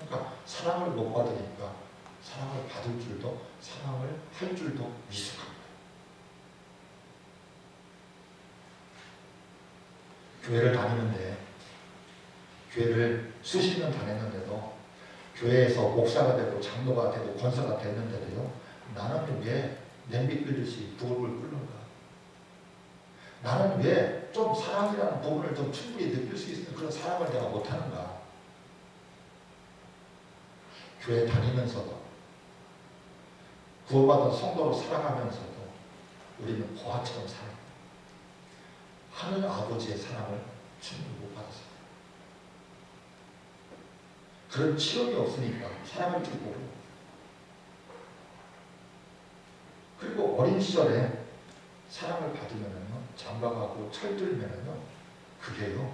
그러니까 사랑을 못 받으니까 사랑을 받을 줄도 사랑을 할 줄도 미숙한 거예요. 교회를 다니는데 교회를 수십 년 다녔는데도 교회에서 목사가 되고 장로가 되고 권사가 됐는데도요 나는 왜 냄비 끓듯이 부글부글 끓는가? 나는 왜 좀 사랑이라는 부분을 좀 충분히 느낄 수 있는 그런 사랑을 내가 못하는가? 교회 다니면서도 구원받은 성도로 살아가면서도 우리는 고아처럼 살아요. 하늘 아버지의 사랑을 충분히 못 받았어요. 그런 치욕이 없으니까 사랑할 줄 모르고 그리고 어린 시절에 사랑을 받으면은요 장가가고 철들면은요 그게요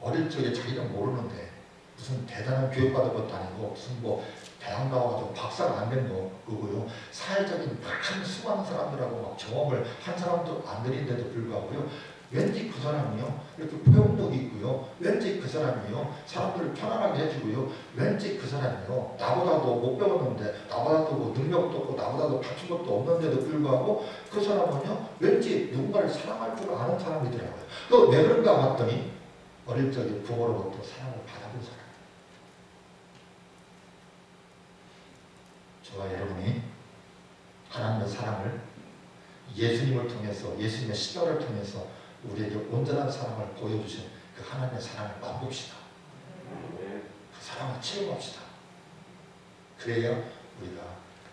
어릴 적에 자기는 모르는데 무슨 대단한 교육받은 것도 아니고 무슨 뭐 대학 나와가지고 박사가 안 된 거고요 사회적인 큰 수많은 사람들하고 막 경험을 한 사람도 안 되는데도 불구하고요 왠지 그 사람이요 이렇게 포용력이 있고요 왠지 그 사람이요 사람들을 편안하게 해주고요 왠지 그 사람이요 나보다도 못 배웠는데 나보다도 뭐 능력도 없고 나보다도 갖춘 것도 없는데도 불구하고 그 사람은요 왠지 누군가를 사랑할 줄 아는 사람이더라고요. 또 왜 그런가 봤더니 어릴 적에 부모로부터 사랑을 받아본 사람. 저와 여러분이 하나님의 사랑을 예수님을 통해서 예수님의 십자가를 통해서 우리에게 온전한 사랑을 보여주신 그 하나님의 사랑을 맛봅시다. 그 사랑을 체험합시다. 그래야 우리가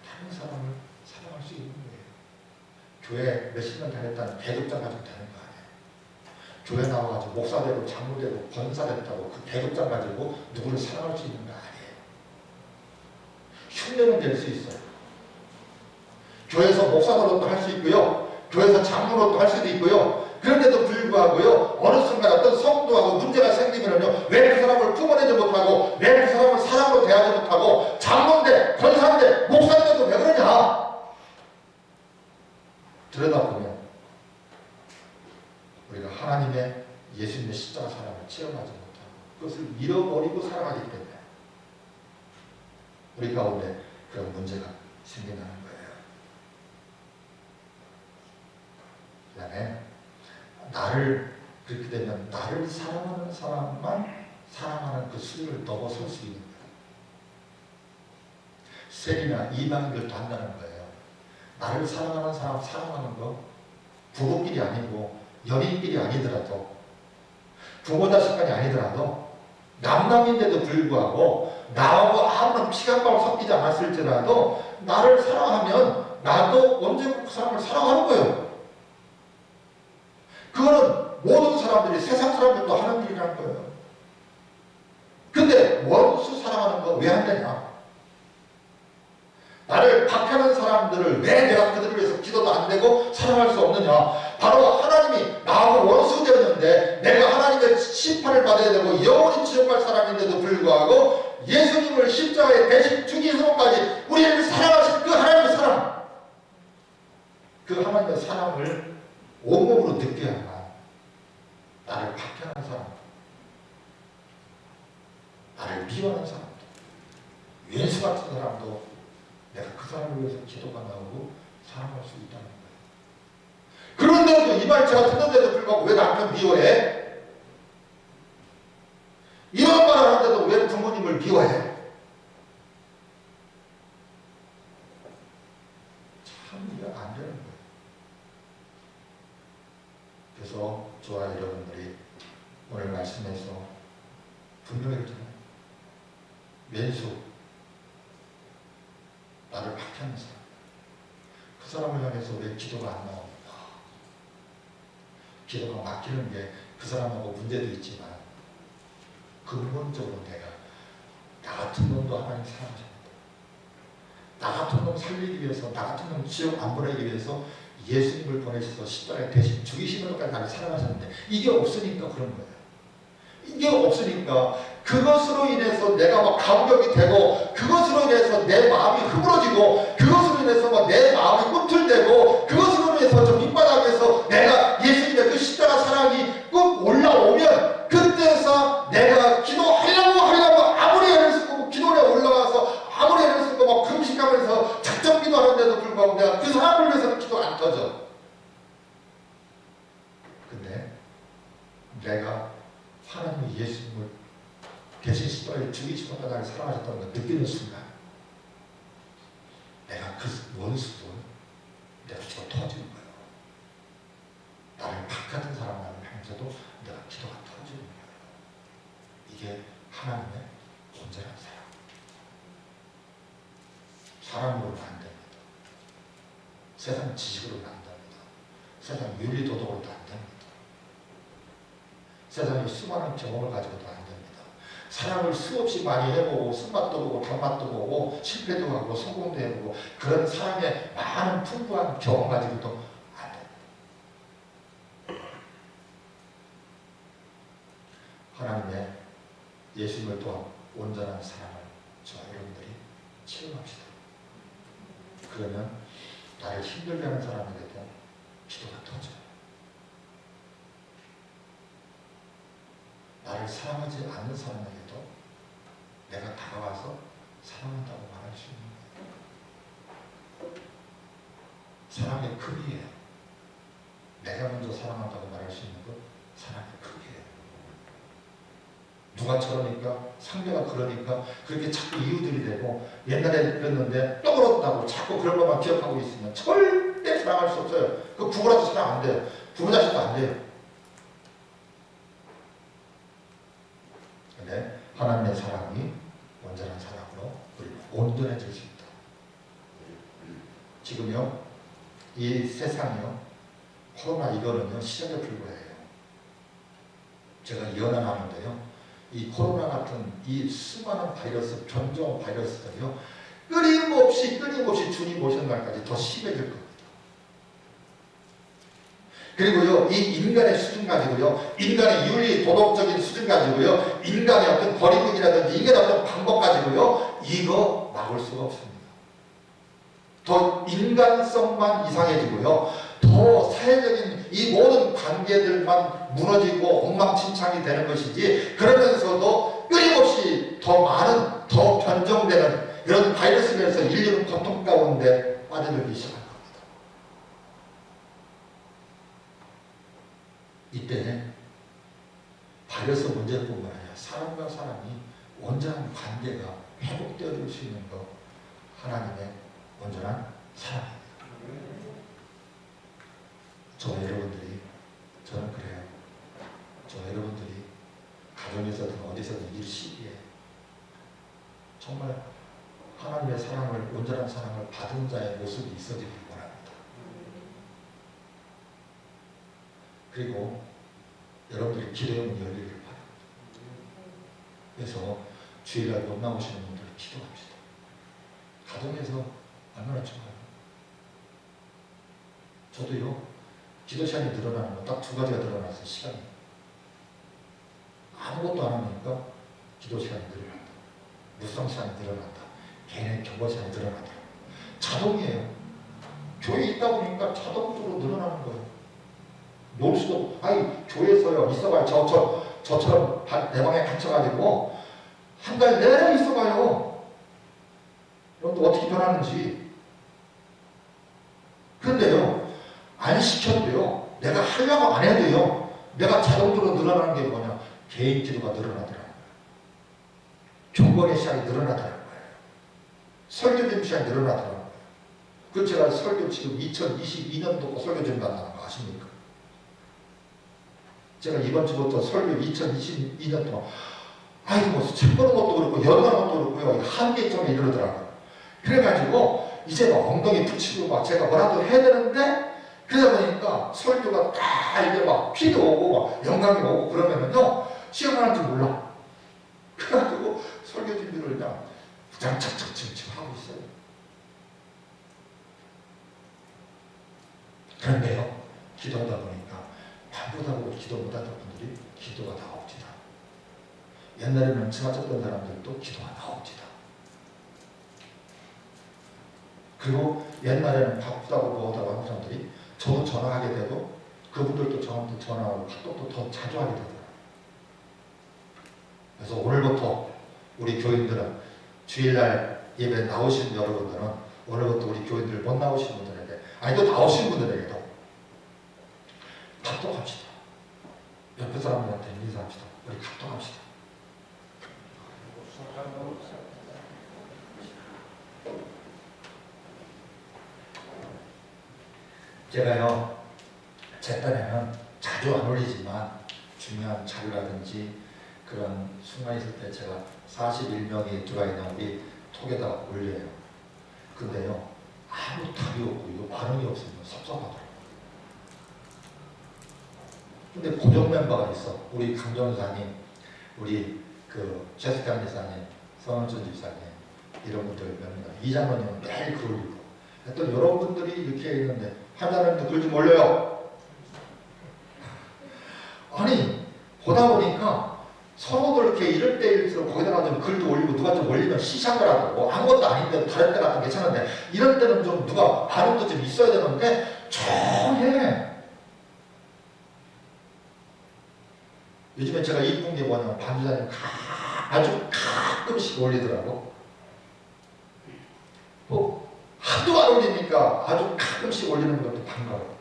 다른 사람을 사랑할 수 있는 거예요. 교회 몇십 년 다녔다는 대급장 가지고 되는 거 아니에요. 교회 나와가지고 목사 되고 장로 되고 권사 됐다고 그 대급장 가지고 누구를 사랑할 수 있는 거 아니에요. 흉내는 낼 수 있어요. 교회에서 목사 노릇도 할 수 있고요. 교회에서 장로 노릇도 할 수도 있고요. 그런데도 불구하고요. 어느 순간 어떤 성도하고 문제가 생기면요. 왜 그 사람을 품어내지 못하고 왜 그 사람을 사랑으로 대하지 못하고 장로인데 권사인데 목사인데도 왜 그러냐. 들여다보면 우리가 하나님의 예수님의 십자가 사랑을 체험하지 못하고 그것을 잃어버리고 살아가기 때문에 우리 가운데 그런 문제가 생겨나는 거예요. 그 다음에 나를 그렇게 되면 나를 사랑하는 사람만 사랑하는 그 수준을 넘어설 수 있는 거예요. 세리나 이방인들도 한다는 거예요. 나를 사랑하는 사람 사랑하는 거 부부끼리 아니고 연인끼리 아니더라도 부모 자식간이 아니더라도 남남인데도 불구하고 나하고 아무런 피감발 섞이지 않았을지라도 나를 사랑하면 나도 언제부터 그 사람을 사랑하는 거예요. 그거는 모든 사람들이 세상 사람들도 하는 일이라는 거예요. 근데 원수 사랑하는 거 왜 한다냐? 나를 박해하는 사람들을 왜 내가 그들을 위해서 기도도 안 되고 사랑할 수 없느냐? 바로 하나님이 나하고 원수 되었는데 내가 하나님의 심판을 받아야 되고 영원히 지옥 갈 사람인데도 불구하고 예수님을 십자가에 대신 죽이서까지 우리를 사랑하신 그 하나님의 사랑, 그 하나님의 사랑을 온몸으로 느껴야만 나를 박해하는 사람, 나를 미워하는 사람도, 왼수 같은 사람도 내가 그 사람을 위해서 기도가 나오고 사랑할 수 있다는 거예요. 그런데도 이 말 제가 듣는데도 불구하고 왜 남편 미워해? 이런 말을 하는데도 왜 부모님을 미워해? 참 이게 안 되는 거예요. 그래서 저와 여러분들이 오늘 말씀에서 분명히 했잖아요. 왼수, 나를 박해하는 사람, 그 사람을 향해서 왜 기도가 안 나옵니까? 기도가 막히는 게 그 사람하고 문제도 있지만 근본적으로 내가 나 같은 놈도 하나님 사랑하십니다. 나 같은 놈 살리기 위해서, 나 같은 놈 지옥 안 보내기 위해서 예수님을 보내셔서 십자가에 대신 죽이시는 것까지 나를 사랑하셨는데 이게 없으니까 그런 거예요. 이게 없으니까 그것으로 인해서 내가 막 감격이 되고 그것으로 인해서 내 마음이 흐물어지고 그것으로 인해서 막 내 마음이 꿈틀대고 그것으로 인해서 저 밑바닥에서 내가 예수님의 그 십자가 사랑이 꼭 올라오면 그때서 내가 기도하려고 아무리 애를 쓰고 기도에 올라가서 아무리 애를 쓰고 막 금식하면서 작정 기도하는데도 불구하고 내가 그 사람을 위해서는 기도 안 터져. 근데 내가 하나님이 예수님을 대신 십자가에 죽이시고 나를 사랑하셨다는 걸 느끼는 순간 내가 그 원수도 내가 기도 터지는 거예요. 나를 박하던 사람을 향해서도 내가 기도가 터지는 거예요. 이게 하나님의 온전한 사랑. 사랑으로는 안 됩니다. 세상 지식으로는 안 됩니다. 세상 윤리도덕으로도 안 됩니다. 세상에 수많은 경험을 가지고도 안 됩니다. 사랑을 수없이 많이 해보고 쓴맛도 보고 단맛도 보고 실패도 하고 성공도 해보고 그런 사랑의 많은 풍부한 경험 가지고도 안 됩니다. 하나님의 예수님을 통한 온전한 사랑을 저와 여러분들이 체험합시다. 그러면 나를 힘들게 하는 사람에게도 기도가 터져요. 나를 사랑하지 않는 사람에게도 내가 다가와서 사랑한다고 말할 수 있는 거예요. 사랑의 크기예요. 내가 먼저 사랑한다고 말할 수 있는 것, 사랑의 크기예요. 누가 저러니까, 상대가 그러니까 그렇게 자꾸 이유들이 되고 옛날에 그랬는데 또 그렇다고 자꾸 그런 것만 기억하고 있으면 절대 사랑할 수 없어요. 그 부부라도 사랑 안 돼요. 부부 자식도 안 돼요. 근데 하나님의 사랑이 온전한 사랑으로 우리는 온전해질 수 있다. 지금요, 이 세상이요, 코로나 이거는요, 시작에 불과해요. 제가 연한하는데요, 이 코로나 같은 이 수많은 바이러스, 변종 바이러스들이요, 끊임없이 주님 오시는 날까지 더 심해질 겁니다. 그리고요, 이 인간의 수준 가지고요, 인간의 윤리, 도덕적인 수준 가지고요, 인간의 어떤 거리두기라든지 인간의 어떤 방법 가지고요, 이거 막을 수가 없습니다. 더 인간성만 이상해지고요, 더 사회적인 이 모든 관계들만 무너지고 엉망진창이 되는 것이지, 그러면서도 끊임없이 더 많은, 더 변종되는 이런 바이러스에 대해서 인류는 고통 가운데 빠져들기 시작합니다. 이때 바이러스 문제뿐만 아니라 사람과 사람이 온전한 관계가 회복되어질 수 있는 것, 하나님의 온전한 사랑입니다. 저와 여러분들이, 저는 그래요. 저와 여러분들이 가정에서든 어디서든 일 시기에 정말 하나님의 사랑을, 온전한 사랑을 받은 자의 모습이 있어지길 원합니다. 그리고 여러분들이 기도의 문이 열리길 바랍니다. 그래서 주일날 못 나오시는 분들 기도합시다. 가정에서 얼마나 좋아요. 저도요, 기도 시간이 늘어나는 건 딱 두 가지가 늘어났어요. 시간이. 아무것도 안 하니까 기도 시간이 늘어난다. 묵상 시간이 늘어난다. 개인의 경과 시간이 늘어난다. 자동이에요. 교회에 있다 보니까 자동적으로 늘어나는 거예요. 놀 수도, 아니, 교회에서요, 있어봐요. 저처럼 내 방에 갇혀가지고 한 달 내내 있어봐요. 여러분들 어떻게 변하는지. 그런데요, 안 시켜도요, 내가 하려고 안 해도요, 내가 자동적으로 늘어나는 게 뭐냐? 개인 기도가 늘어나더라는 거예요. 경건의 시간이 늘어나더라는 거예요. 설교된 시간이 늘어나더라는 거예요. 그 제가 설교 지금 2022년도 설교 준비한다는 거 아십니까? 제가 이번 주부터 설교 2022년 동안 뭐 책 보는 것도 그렇고 연구하는 것도 그렇고요, 한계점에 이르더라고요. 그래가지고 이제 막 엉덩이 붙이고 막 제가 뭐라도 해야 되는데, 그러다 보니까 설교가 다 이제 막 피도 오고 막 영감이 오고 그러면은요, 시험하는 줄 몰라. 그래가지고 설교 준비를 그냥 부장착착 지금 하고 있어요. 그런데요, 기도하다 보니까 밤보다고 기도 못하던 분들이 기도가 나옵니다. 옛날에는 치마 쳤던 사람들도 기도가 나옵니다. 그리고 옛날에는 바쁘다고 뭐하다고 하는 사람들이 저도 전화하게 되고 그분들도 저한테 전화하고 카톡도 더 자주 하게 되더라고요. 그래서 오늘부터 우리 교인들은, 주일날 예배 나오신 여러분들은 오늘부터 우리 교인들 못 나오신 분들에게, 아니 또 나오신 분들에게도 카톡합시다. 옆에 사람들한테 인사합시다. 우리 카톡합시다. 제가요, 제 딴에는 자주 안 올리지만 중요한 자료라든지 그런 순간이 있을 때 제가 41명이 들어와 있는 우리 톡에다 올려요. 근데요, 아무 답이 없고 이거 반응이 없으면 섭섭하더라고요. 근데 고정 멤버가 있어. 우리 강정사님, 우리 제스강 지사님, 성원준 집사님, 이런 분들 몇 명, 이장로님은 매일 글 올리고, 또 여러분들이 이렇게 있는데 하나님도 글 좀 올려요. 아니, 보다 보니까 서로 이렇게 이럴 때일수록 거기다가 좀 글도 올리고 누가 좀 올리면 시작을 하고, 뭐 아무것도 아닌데 다른 때 같은 괜찮은데 이런 때는 좀 누가 반응도 좀 있어야 되는데 조용해. 요즘에 제가 이쁜 게 뭐냐면 반주사님 아주 가끔씩 올리더라고. 하도 안 올리니까 아주 가끔씩 올리는 것도 반가워요.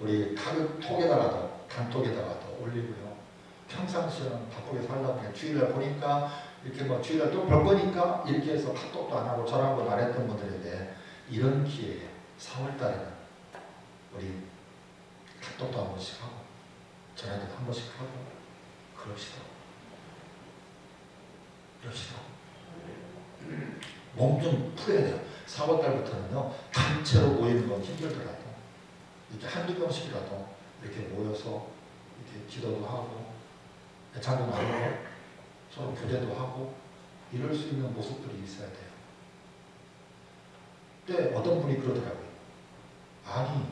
우리 톡에다가도, 단톡에다가도 올리고요. 평상시에는 바쁘게 살다 보니까 주일날 보니까 이렇게 뭐 주일날 또 볼 거니까 이렇게 해서 카톡도 안 하고 전화도 안 했던 분들에게 이런 기회에 4월달에는 우리 카톡도 한 번씩 하고 전화도 한 번씩 하고 그럽시다. 몸 좀 풀어야 돼요. 4월달부터는요, 단체로 모이는 건 힘들더라도 이렇게 한두 명씩이라도 이렇게 모여서 이렇게 기도도 하고 애창도 나누고 서로 교제도 하고 이럴 수 있는 모습들이 있어야 돼요. 근데 어떤 분이 그러더라고요. 아니,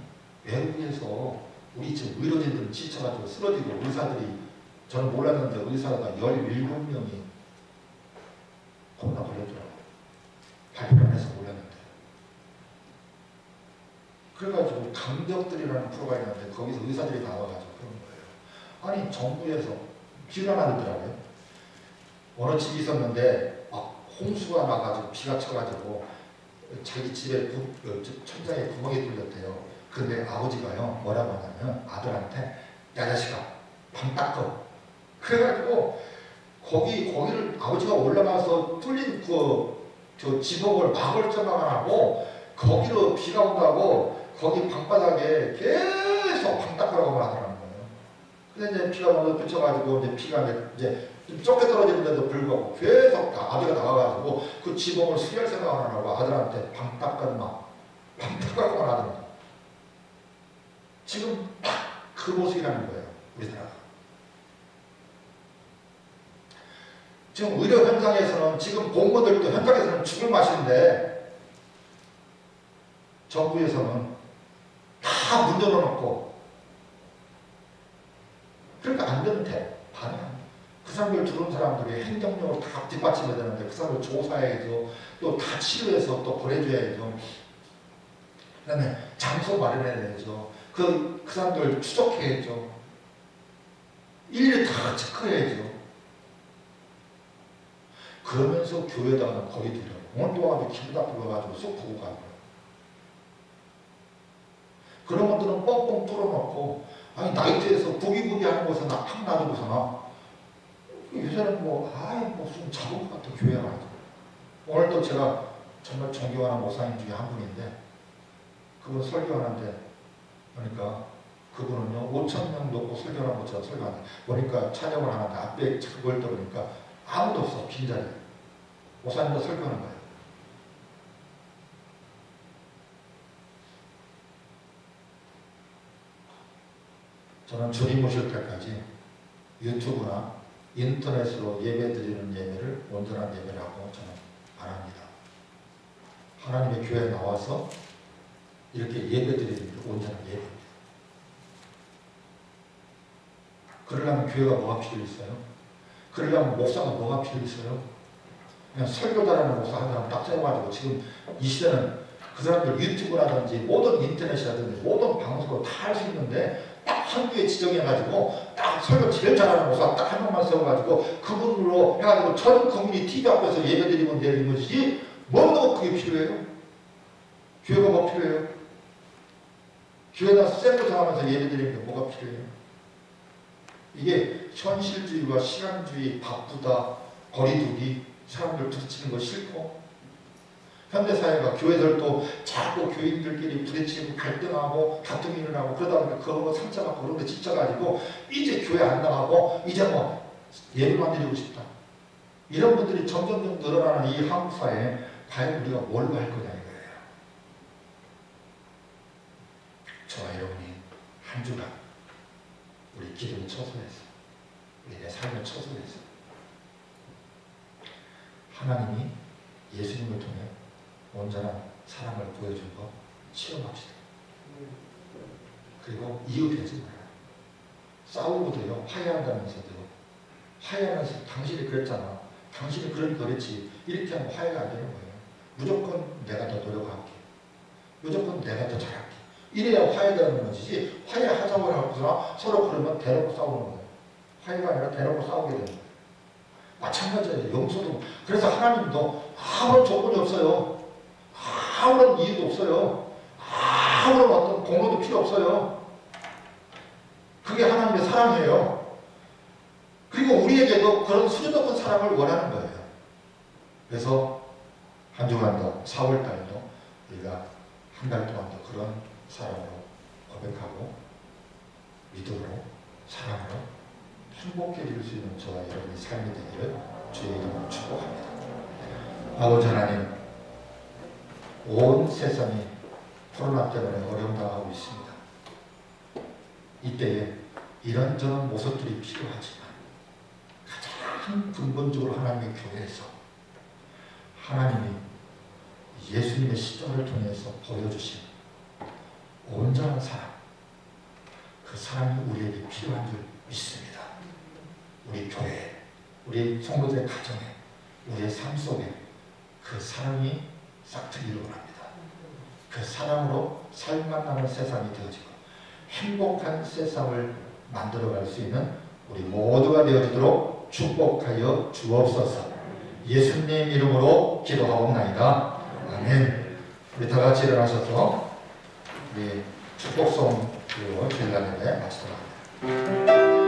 외국에서 우리 지금 의료진들 지쳐가지고 쓰러지고 의사들이, 저는 몰랐는데 의사가 17명이 코로나 걸렸더라고요. 발표를 해서 몰랐는데. 그래가지고 강적들이라는 프로가 있는데 거기서 의사들이 나와가지고 그런 거예요. 아니, 정부에서 비가 나더라고요. 어느 집이 있었는데 막 홍수가 나가지고 비가 쳐가지고 자기 집에 천장에 구멍이 뚫렸대요. 근데 아버지가요, 뭐라고 하냐면 아들한테, 야 자식아 방 닦어. 그래가지고 거기를 아버지가 올라가서 뚫린 저 지붕을 막을 생각을 하고 거기로 비가 온다고 거기 방바닥에 계속 방 닦으라고 하더라는 거예요. 근데 이제 피가 먼저 붙여가지고 이제 피가 이제 좀 좁게 떨어지는데도 불구하고 계속 다 아들이 나와가지고 그 지붕을 수리할 생각을 안 하고 아들한테 방 닦았나 방 닦았구만 하더니 지금 딱 그 모습이라는 거예요. 우리나라가. 지금 의료 현장에서는 지금 공무원들도 현장에서는 죽을 맛인데 정부에서는 다 문 열어놓고 그러니까 안 되는 반응. 그 사람들 들어온 사람들이 행정력으로 다 뒷받침해야 되는데 그 사람들 조사해야죠. 또 다 치료해서 또 보내줘야죠. 그 다음에 장소 마련해야죠. 그 사람들 추적해야죠. 일일이 다 체크해야죠. 그러면서 교회에다가 거리 두려고 오늘 또 와가지고 기분 나쁘고 쏙 보고 가요. 그런 것들은 뻥뻥 뚫어놓고 아니 나이트에서 부기부기 하는 곳에 탁 놔두고서나 요새는 무슨 자본 같은 교회가 아니죠. 오늘도 제가 정말 존경하는 목사님 중에 한 분인데 그분 설교하는데 그러니까 그분은요 5,000명 놓고 설교하는 것처럼 설교하는데 보니까 찬양을 하는데 앞에 그걸 들으니까 아무도 없어. 빈자리. 목사님도 설교하는 거예요. 저는 주님 오실 때까지 유튜브나 인터넷으로 예배 드리는 예배를 온전한 예배라고 저는 안 합니다. 하나님의 교회에 나와서 이렇게 예배 드리는 게 온전한 예배입니다. 그러려면 교회가 뭐가 필요 있어요? 그러려면 목사가 뭐가 필요 있어요? 그냥 설교자라는 목사 한 사람 딱 세워가지고 지금 이 시대는 그 사람들 유튜브라든지 모든 인터넷이라든지 모든 방송으로 다 할 수 있는데 딱 한 교회 지정해가지고 딱 설교 제일 잘하는 목사 딱 한 명만 세워가지고 그분으로 해가지고 전 국민이 TV 앞에서 예배드리면 되는 것이지 뭐가 그게 필요해요? 교회가 뭐 필요해요? 교회나 쌤부터 하면서 예배드리는 게 뭐가 필요해요? 이게 현실주의와 시간주의, 바쁘다, 거리두기, 사람들 부딪히는 거 싫고 현대사회가 교회들도 자꾸 교인들끼리 부딪히고 갈등하고 다툼이 일어나고 그러다 보니까 그런 거 상처받고 그런 데 지쳐가지고 이제 교회 안 나가고 이제 뭐 예배만 드리고 싶다. 이런 분들이 점점 늘어나는 이 한국 사회에 과연 우리가 뭘로 할 거냐 이거예요. 저와 여러분이 한 주간 우리 기도를 처소해서 우리의 삶을 처소해서 하나님이 예수님을 통해 온전한 사랑을 보여준 거 체험합시다. 그리고 이웃되지 말아요. 싸우고도요 화해한다면서도요 화해하면서 당신이 그랬잖아. 당신이 그랬지. 이렇게 하면 화해가 안 되는 거예요. 무조건 내가 더 노력할게. 무조건 내가 더 잘할게. 이래야 화해되는 것이지 화해하자고 하고서 서로 그러면 대놓고 싸우는 거예요. 화해가 아니라 대놓고 싸우게 되는 거예요. 마찬가지예요. 용서도. 그래서 하나님도 아무런 조건이 없어요. 아무런 이유도 없어요. 아무런 어떤 공로도 필요 없어요. 그게 하나님의 사랑이에요. 그리고 우리에게도 그런 수준 높은 사랑을 원하는 거예요. 그래서 한 주간도 4월달도 우리가 한 달 동안도 그런 사랑으로 고백하고 믿음으로 사랑으로 행복해질 수 있는 저와 여러분의 삶이 되기를 주의 이름으로 축복합니다. 아버지 하나님, 온 세상이 코로나 때문에 어려움 당하고 있습니다. 이때에 이런저런 모습들이 필요하지만 가장 근본적으로 하나님의 교회에서 하나님이 예수님의 십자가를 통해서 보여주신 온전한 사랑, 그 사랑이 우리에게 필요한 줄 믿습니다. 우리 교회, 우리 성도들의 가정에, 우리의 삶 속에 그 사랑이 싹트기를 원합니다. 그 사랑으로 삶만 나는 세상이 되어지고 행복한 세상을 만들어갈 수 있는 우리 모두가 되어지도록 축복하여 주옵소서. 예수님 이름으로 기도하옵나이다. 아멘. 우리 다 같이 일어나셔서 우리 축복송 그리고 주일날 예배 마치도록 합니다.